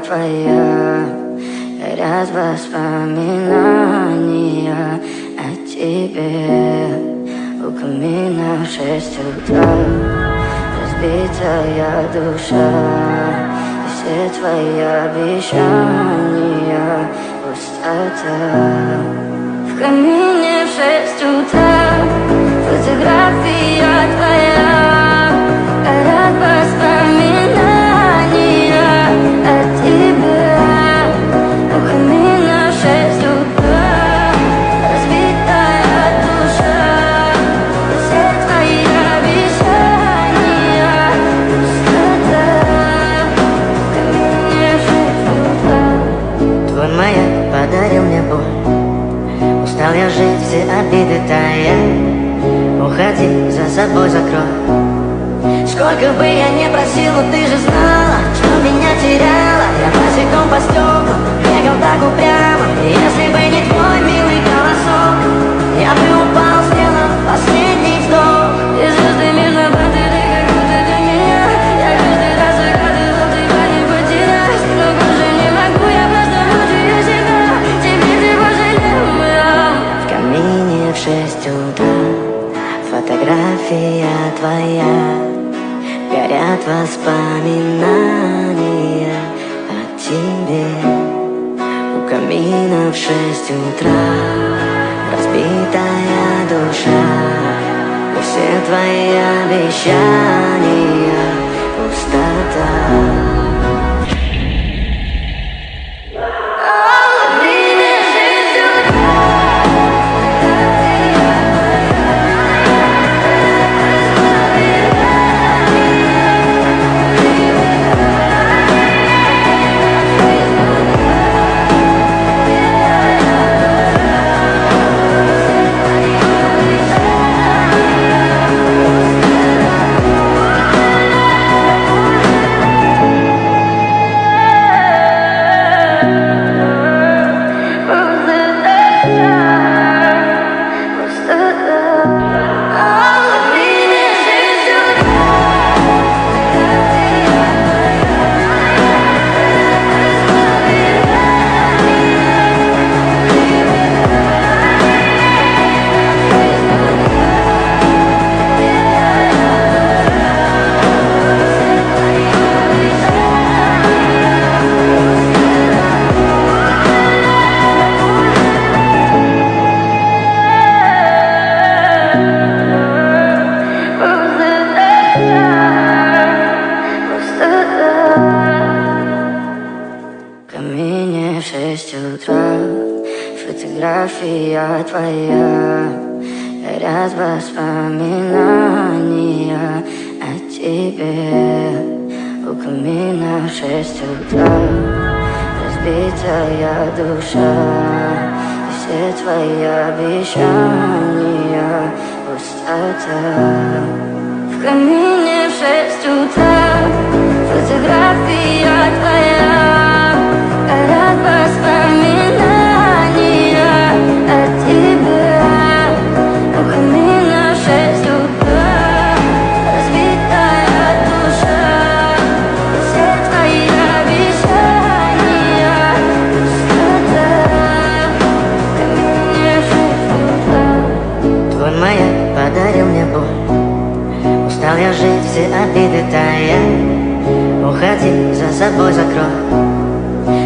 твоя, горят воспоминания о тебе. У камина в 6 утра разбитая душа, и все твои обещания пустота. В камине в 6 утра фотография твоя, горят воспоминания о тебе. У камина в 6 утра разбитая душа, и все твои обещания пустота. В камине в 6 утра. Твой маяк подарил мне боль, устал я жить, все обиды тая. Уходи, за собой закрой. Сколько бы я не просил, но ты же знала, что меня теряла. Я босиком по стеклу бегал так упрямо, и если бы не твой милый голосок, я бы упал, сделал последний вздох. И звезды между баты, ты как будто для меня. Я каждый раз загадывал, тебя не потерять, но больше не могу, я просто мучаю себя. Теперь ты пожалел меня. В камине в 6 утра фотография твоя, горят воспоминания о тебе. У камина в 6 утра разбитая душа, и все твои обещания пустота. Фотография твоя, горят воспоминания о тебе. У камина в 6 утра разбитая душа, и все твои обещания пустота. В камине в 6 утра фотография твоя, горят воспоминания о тебе. У камина в 6 утра разбитая душа, и все твои обещания пустота. В камине в 6 утра. Твой маяк подарил мне боль, устал я жить, все обиды тая. Уходи, за собой закрой.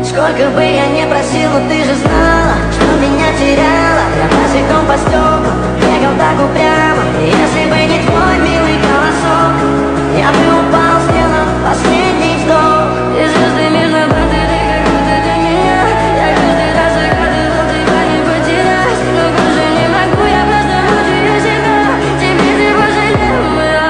Сколько бы я не просил, но ты же знала, что меня теряла. Я босиком по стеклу бегал так упрямо, и если бы не твой милый голосок, я бы упал, сделал последний вздох. И звезды между баты, ты как будто для меня. Я каждый раз загадывал, тебя не потерять, но больше не могу, я просто мучаю себя. Теперь ты пожалел меня.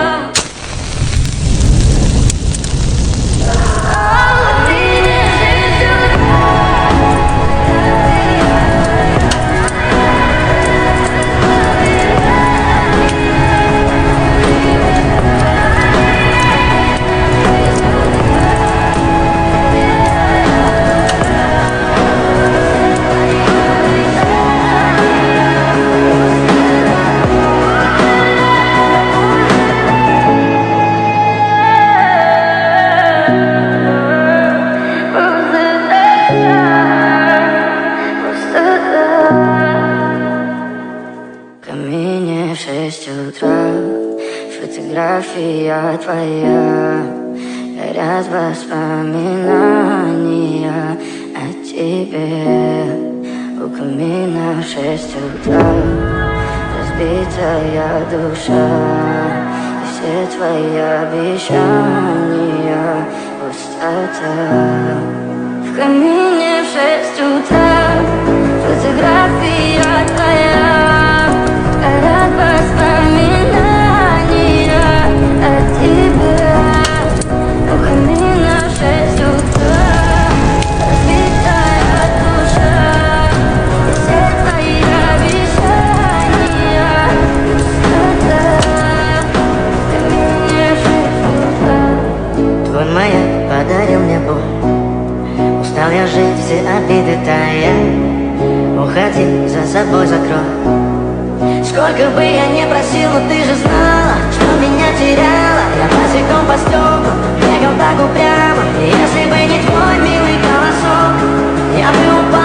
фотография твоя, горят воспоминания о тебе. У камина в 6 утра, разбитая душа, и все твои обещания пустота. В камине в 6 утра, фотография твоя, горят воспоминания о тебе. У камина в 6 утра, разбитая душа, и все твои обещания пустота. В камине в 6 утра. Твой маяк подарил мне боль, устал я жить, все обиды тая. Уходи, за собой закрой. Сколько бы я ни просил, но ты же знала, что меня теряла. Я босиком по стеклу бегал так упрямо, и если бы не твой милый голосок, я бы упал.